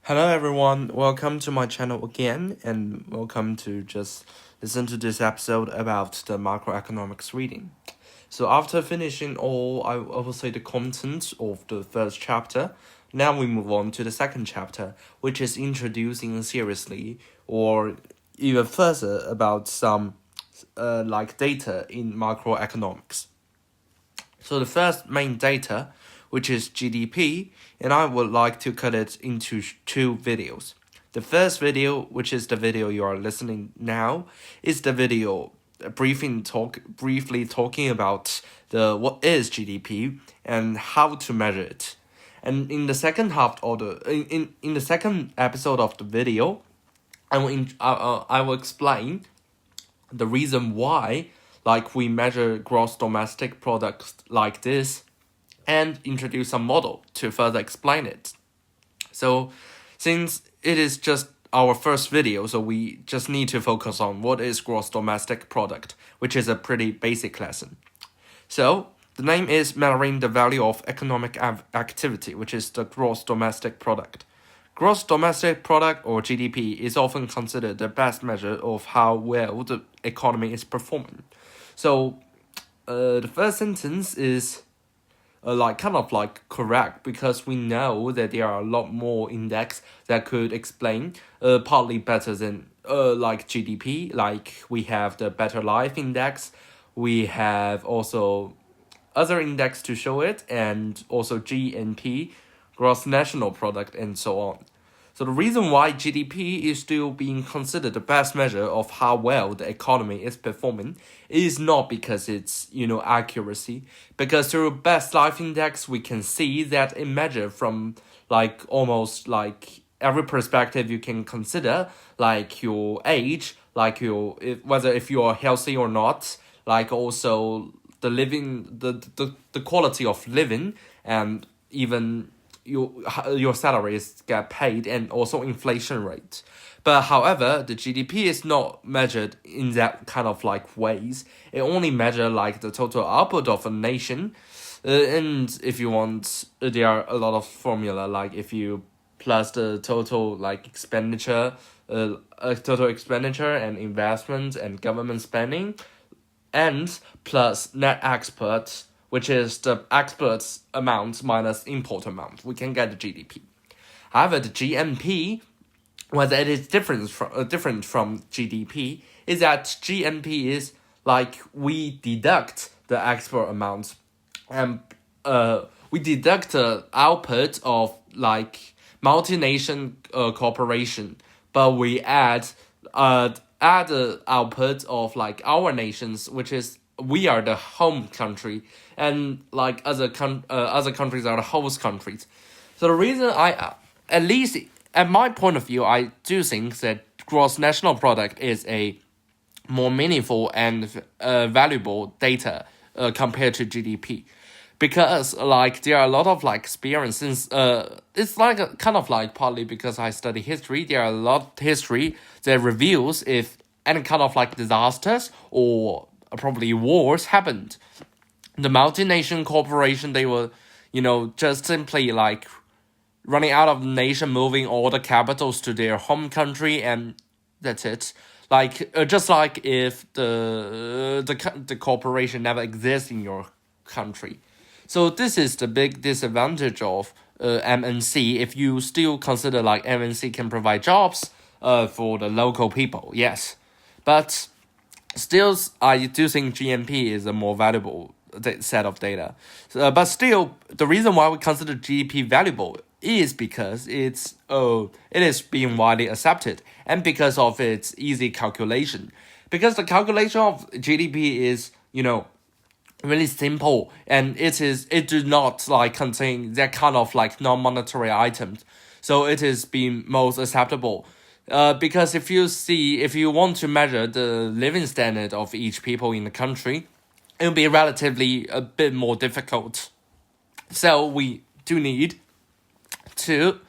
Hello everyone, welcome to my channel again, and welcome to just listen to this episode about the macroeconomics reading. So after finishing all, I will say the content of the first chapter, now we move on to the second chapter, which is introducing seriously or even further about some data in macroeconomics. So the first main data, which is GDP, and I would like to cut it into two videos. The first video, which is the video you are listening now, is the video briefly talking about the what is GDP and how to measure it. And in the second half of in the second episode of the video, I will explain the reason why we measure gross domestic products like this and introduce some model to further explain it. So since it is just our first video, so we just need to focus on what is gross domestic product, which is a pretty basic lesson. So the name is measuring the value of economic activity, which is the gross domestic product. Gross domestic product, or GDP, is often considered the best measure of how well the economy is performing. So the first sentence is correct, because we know that there are a lot more index that could explain partly better than GDP. Like we have the Better Life Index, we have also other index to show it, and also GNP, gross national product, and so on. So the reason why GDP is still being considered the best measure of how well the economy is performing is not because it's, accuracy. Because through Best Life Index, we can see that it measures from almost every perspective you can consider, like your age, whether if you are healthy or not, also the quality of living, and even your salaries get paid, and also inflation rate. But however, the GDP is not measured in that kind of ways. It only measures the total output of a nation. And if you want, there are a lot of formula, if you plus the total expenditure, total expenditure and investment and government spending, and plus net export, which is the exports amount minus import amount, we can get the GDP. However, the GNP, whether it is different from GDP, is that GNP is we deduct the export amount, and we deduct the output of multinational corporation, but we add the output of our nations, which is we are the home country, and other countries are the host countries. So the reason at least at my point of view, I do think that gross national product is a more meaningful and valuable data compared to GDP. Because there are a lot of experiences. It's partly because I study history. There are a lot of history that reveals if any kind of disasters or probably wars happened, the multinational corporation, they were just simply running out of the nation, moving all the capitals to their home country, and that's it. Just like if the corporation never exists in your country. So this is the big disadvantage of MNC. If you still consider MNC can provide jobs for the local people, yes, but still, I do think GNP is a more valuable set of data. But still, the reason why we consider GDP valuable is because it is being widely accepted, and because of its easy calculation. Because the calculation of GDP is, really simple, and it do not contain that kind of non-monetary items. So it is being most acceptable. Because if you want to measure the living standard of each people in the country, it will be relatively a bit more difficult. So we do need to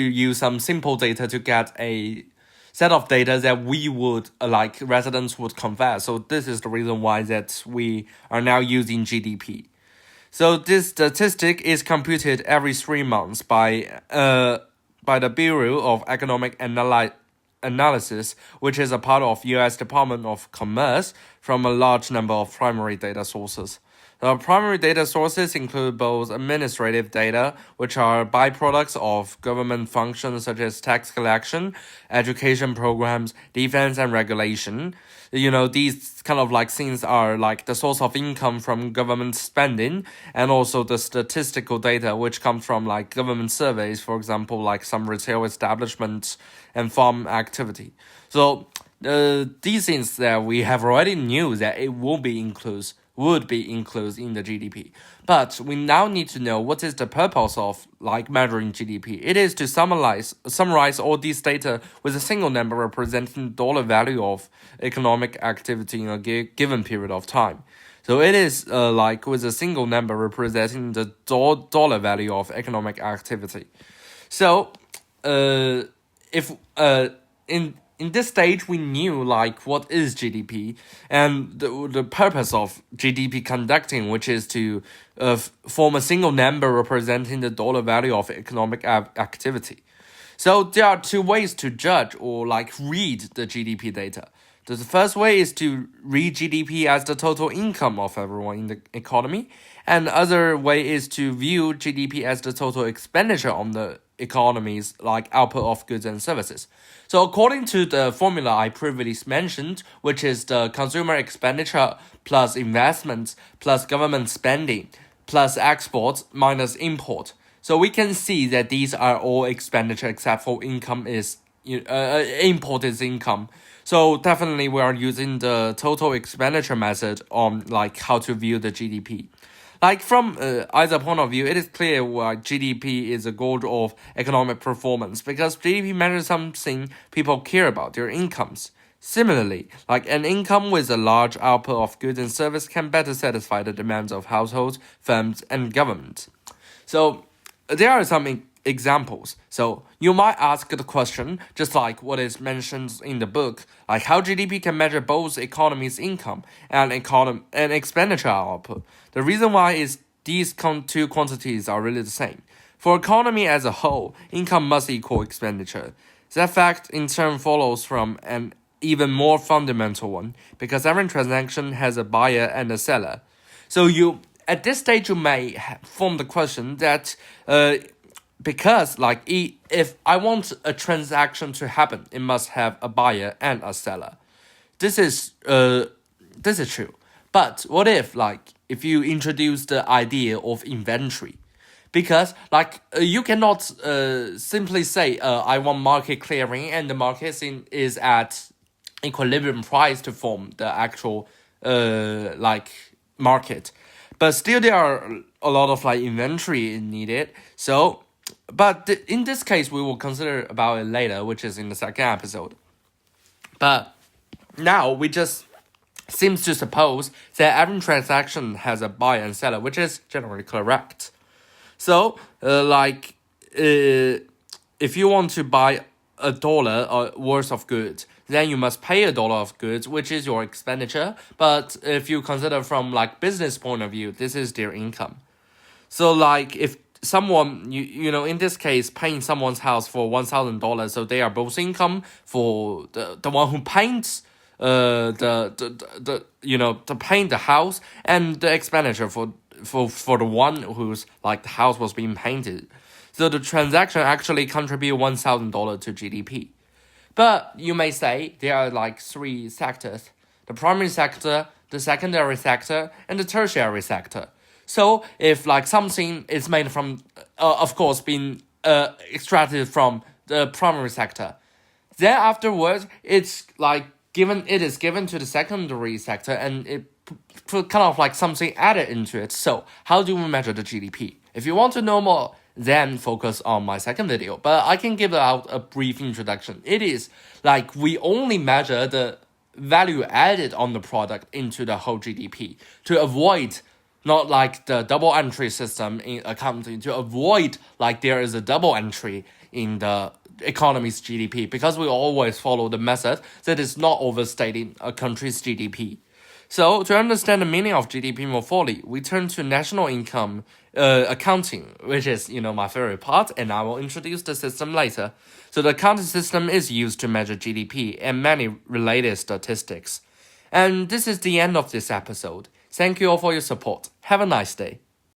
use some simple data to get a set of data that we would residents would convert. So this is the reason why that we are now using GDP. So this statistic is computed every 3 months by by the Bureau of Economic Analysis, which is a part of U.S. Department of Commerce, from a large number of primary data sources. The primary data sources include both administrative data, which are byproducts of government functions such as tax collection, education programs, defense, and regulation. These kind of like things are like the source of income from government spending, and also the statistical data, which comes from like government surveys, for example, like some retail establishments and farm activity. So these things that we have already knew that it would be included in the GDP. But we now need to know what is the purpose of like measuring GDP. It is to summarize all these data with a single number representing the dollar value of economic activity in a given period of time. So it is like with a single number representing the dollar value of economic activity. So if in this stage, we knew like what is GDP and the purpose of GDP conducting, which is to form a single number representing the dollar value of economic activity. So there are two ways to judge or like read the GDP data. The first way is to read GDP as the total income of everyone in the economy, and the other way is to view GDP as the total expenditure on the economies, like output of goods and services. So according to the formula I previously mentioned, which is the consumer expenditure plus investments plus government spending plus exports minus import. So we can see that these are all expenditure except for income is import is income. So definitely we are using the total expenditure method on like how to view the GDP. Like from either point of view, it is clear why GDP is a goal of economic performance, because GDP measures something people care about, their incomes. Similarly, like an income with a large output of goods and service can better satisfy the demands of households, firms, and government. So there are some examples. So you might ask the question, just like what is mentioned in the book, like how GDP can measure both economy's income and expenditure output. The reason why is these two quantities are really the same. For economy as a whole, income must equal expenditure. That fact in turn follows from an even more fundamental one, because every transaction has a buyer and a seller. So at this stage you may form the question that because like if I want a transaction to happen, it must have a buyer and a seller. This is true. But what if you introduce the idea of inventory? Because you cannot simply say I want market clearing and the market is at equilibrium price to form the actual market. But still there are a lot of inventory needed. So but in this case we will consider about it later, which is in the second episode. But now we just seems to suppose that every transaction has a buyer and seller, which is generally correct. So, if you want to buy $1 worth of goods, then you must pay $1 of goods, which is your expenditure. But if you consider from business point of view, this is their income. So if someone, in this case, paying someone's house for $1,000, so they are both income for the one who paints to paint the house, and the expenditure for the one whose the house was being painted. So the transaction actually contribute $1,000 to GDP. But you may say there are three sectors: the primary sector, the secondary sector, and the tertiary sector. So if something is made from, of course, being extracted from the primary sector, then afterwards it's given to the secondary sector, and it put kind of something added into it. So how do we measure the GDP? If you want to know more, then focus on my second video. But I can give out a brief introduction. It is we only measure the value added on the product into the whole GDP to avoid not the double entry system in accounting, to avoid there is a double entry in the economy's GDP, because we always follow the method that is not overstating a country's GDP. So, to understand the meaning of GDP more fully, we turn to national income accounting, which is, my favorite part, and I will introduce the system later. So, the accounting system is used to measure GDP and many related statistics. And this is the end of this episode. Thank you all for your support. Have a nice day.